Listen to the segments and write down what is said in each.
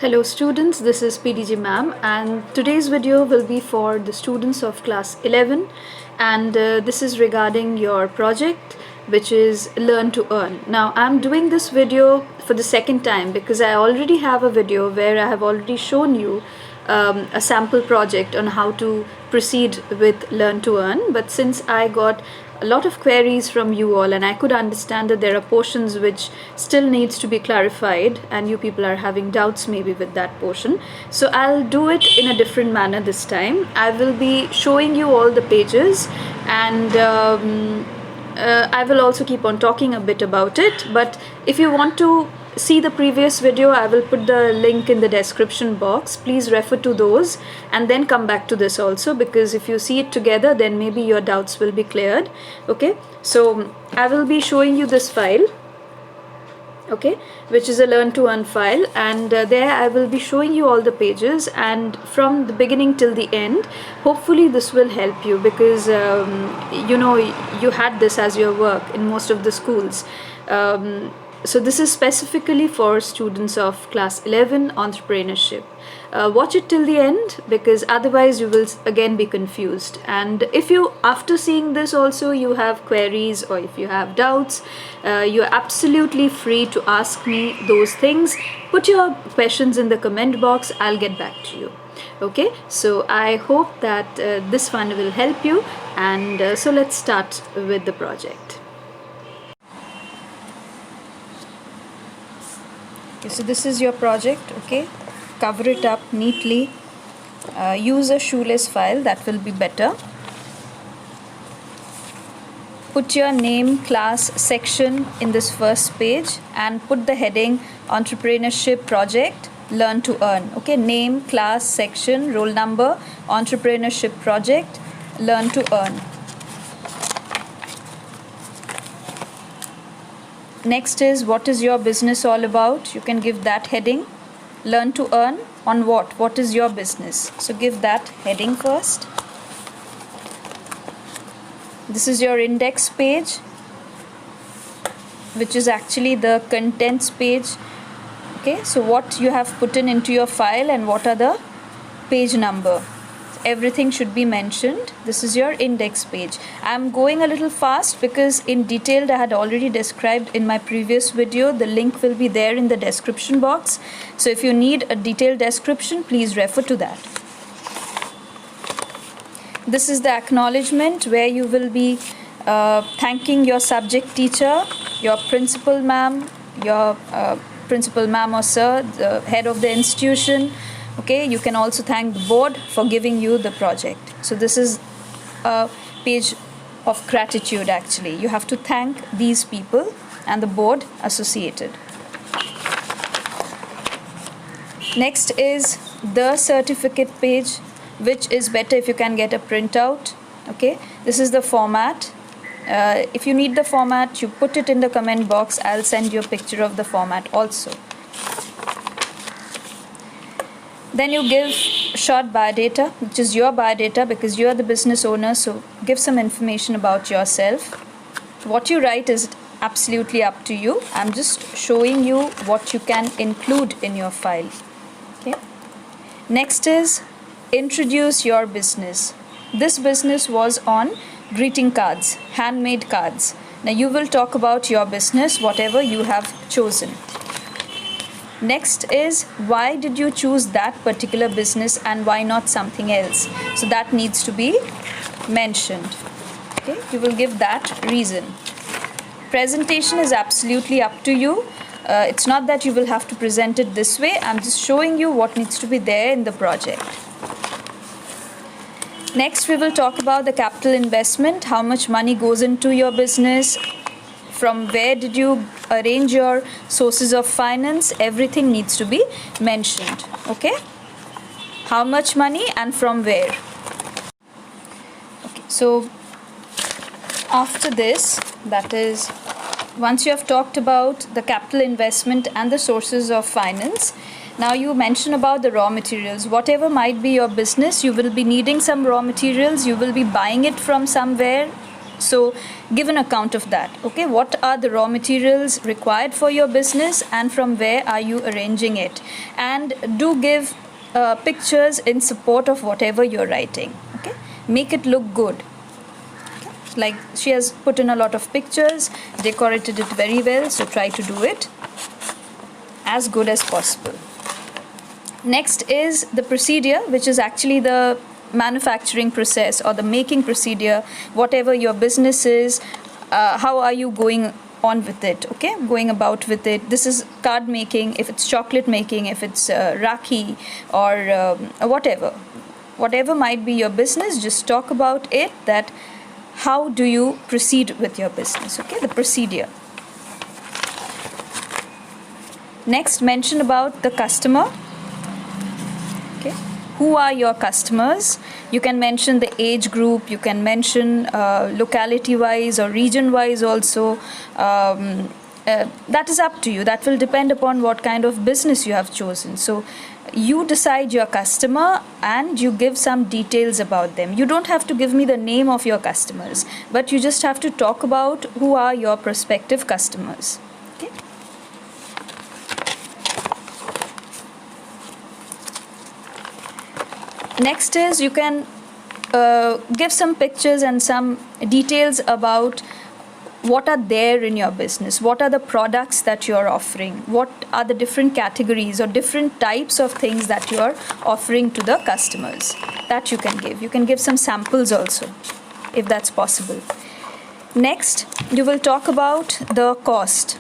Hello students, this is PDG ma'am and today's video will be for the students of class 11 and this is regarding your project which is Learn to Earn. Now I'm doing this video for the second time because I already have a video where I have already shown you a sample project on how to proceed with Learn to Earn, but since I got a lot of queries from you all and I could understand that there are portions which still needs to be clarified and you people are having doubts maybe with that portion, so I'll do it in a different manner this time. I will be showing you all the pages and I will also keep on talking a bit about it, but if you want to see the previous video, I will put the link in the description box. Please refer to those and then come back to this also, because if you see it together then maybe your doubts will be cleared. Okay, so I will be showing you this file, okay, which is a Learn to Earn file, and there I will be showing you all the pages and from the beginning till the end. Hopefully this will help you because you know you had this as your work in most of the schools. So this is specifically for students of class 11 entrepreneurship. Watch it till the end because otherwise you will again be confused, and if you after seeing this also you have queries or if you have doubts, you're absolutely free to ask me those things. Put your questions in the comment box, I'll get back to you. Okay, so I hope that this one will help you, and so let's start with the project. Okay, so this is your project. Okay, cover it up neatly. Use a shoelace file, that will be better. Put your name, class, section in this first page and put the heading Entrepreneurship Project Learn to Earn. Okay, name, class, section, roll number, Entrepreneurship Project Learn to Earn. Next is what is your business all about? You can give that heading. Learn to Earn on what? What is your business? So give that heading first. This is your index page, which is actually the contents page. Okay, so what you have put in into your file and what are the page number. Everything should be mentioned. This is your index page. I'm going a little fast because in detail I had already described in my previous video. The link will be there in the description box. So if you need a detailed description, please refer to that. This is the acknowledgement where you will be thanking your subject teacher, your principal ma'am, your principal ma'am or sir, the head of the institution. Okay, you can also thank the board for giving you the project. So this is a page of gratitude actually. You have to thank these people and the board associated. Next is the certificate page, which is better if you can get a printout. Okay, this is the format. If you need the format, you put it in the comment box. I'll send you a picture of the format also. Then you give short biodata, which is your biodata because you are the business owner, so give some information about yourself. What you write is absolutely up to you. I'm just showing you what you can include in your file. Okay. Next is introduce your business. This business was on greeting cards, handmade cards. Now you will talk about your business, whatever you have chosen. Next is why did you choose that particular business and why not something else? So that needs to be mentioned. Okay, you will give that reason. Presentation is absolutely up to you. It's not that you will have to present it this way. I'm just showing you what needs to be there in the project. Next, we will talk about the capital investment, how much money goes into your business, from where did you arrange your sources of finance. Everything needs to be mentioned. Okay, how much money and from where. Okay, so after this, that is once you have talked about the capital investment and the sources of finance, now you mention about the raw materials. Whatever might be your business, you will be needing some raw materials, you will be buying it from somewhere. So give an account of that. Okay, what are the raw materials required for your business and from where are you arranging it? And do give pictures in support of whatever you're writing. Okay, make it look good. Like she has put in a lot of pictures, decorated it very well, so try to do it as good as possible. Next is the procedure, which is actually the manufacturing process or the making procedure, whatever your business is, how are you going on with it, okay, going about with it. This is card making, if it's chocolate making, if it's Rakhi or whatever might be your business, just talk about it, that how do you proceed with your business, okay, the procedure. Next, mention about the customer. Okay, who are your customers? You can mention the age group, you can mention locality wise or region wise also. That is up to you. That will depend upon what kind of business you have chosen. So you decide your customer and you give some details about them. You don't have to give me the name of your customers, but you just have to talk about who are your prospective customers. Okay. Next is you can give some pictures and some details about what are there in your business, what are the products that you're offering, what are the different categories or different types of things that you're offering to the customers. That you can give. You can give some samples also, if that's possible. Next, you will talk about the cost.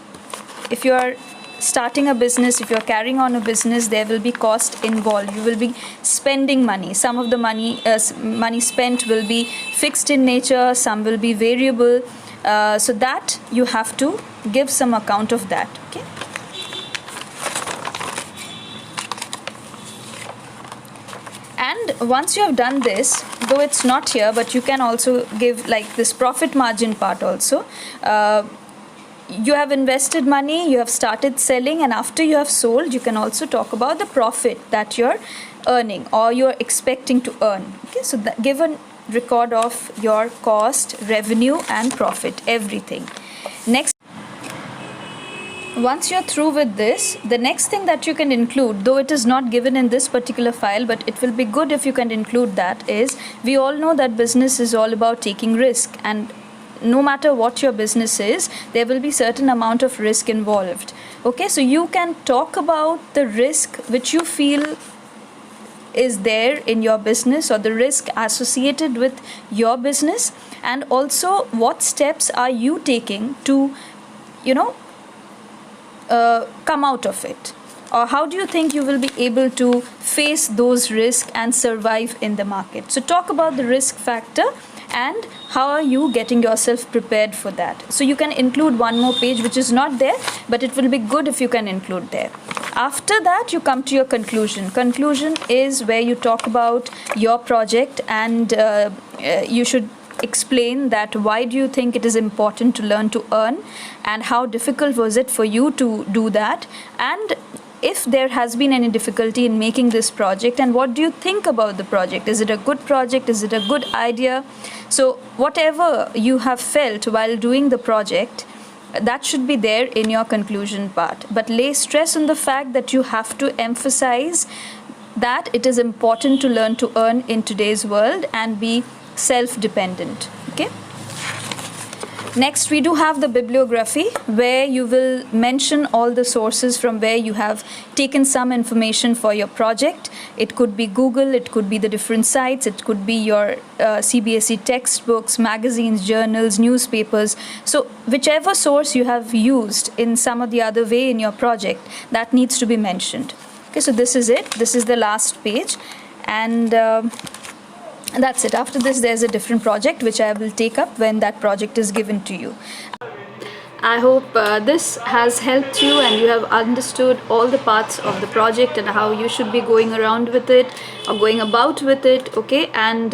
If you are starting a business, if you're carrying on a business, there will be cost involved. You will be spending money. Some of the money spent will be fixed in nature, some will be variable. So that you have to give some account of that. Okay. And once you have done this, though it's not here, but you can also give like this profit margin part also. You have invested money, you have started selling, and after you have sold, you can also talk about the profit that you're earning or you're expecting to earn. Okay, so give a record of your cost, revenue, and profit, everything. Next, once you're through with this, the next thing that you can include, though it is not given in this particular file, but it will be good if you can include that, is we all know that business is all about taking risk, and no matter what your business is, there will be certain amount of risk involved. Okay, so you can talk about the risk which you feel is there in your business or the risk associated with your business, and also what steps are you taking to, come out of it, or how do you think you will be able to face those risks and survive in the market. So talk about the risk factor and how are you getting yourself prepared for that. So you can include one more page which is not there, but it will be good if you can include there. After that, you come to your conclusion. Conclusion is where you talk about your project, and you should explain that why do you think it is important to learn to earn, and how difficult was it for you to do that, and if there has been any difficulty in making this project, and what do you think about the project. Is it a good project? Is it a good idea? So whatever you have felt while doing the project, that should be there in your conclusion part. But lay stress on the fact that you have to emphasize that it is important to learn to earn in today's world and be self-dependent. Okay. Next, we do have the bibliography, where you will mention all the sources from where you have taken some information for your project. It could be Google, it could be the different sites, it could be your CBSE textbooks, magazines, journals, newspapers. So whichever source you have used in some or the other way in your project, that needs to be mentioned. Okay, so this is it. This is the last page. And that's it. After this, there's a different project which I will take up when that project is given to you. I hope this has helped you and you have understood all the parts of the project and how you should be going around with it or going about with it. Okay, and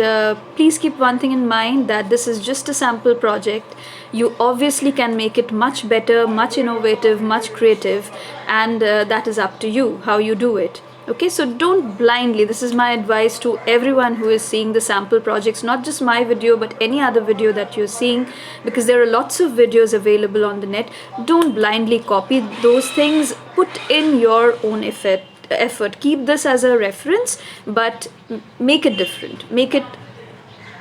please keep one thing in mind, that this is just a sample project. You obviously can make it much better, much innovative, much creative, and that is up to you how you do it. Okay, so don't blindly, this is my advice to everyone who is seeing the sample projects, not just my video but any other video that you're seeing, because there are lots of videos available on the net. Don't blindly copy those things. Put in your own effort. Keep this as a reference, but make it different, make it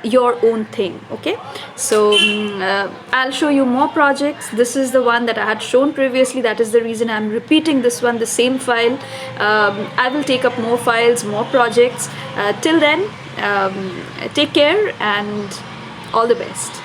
your own thing. Okay, so I'll show you more projects. This is the one that I had shown previously, that is the reason I'm repeating this one, the same file. I will take up more files, more projects. Till then, take care and all the best.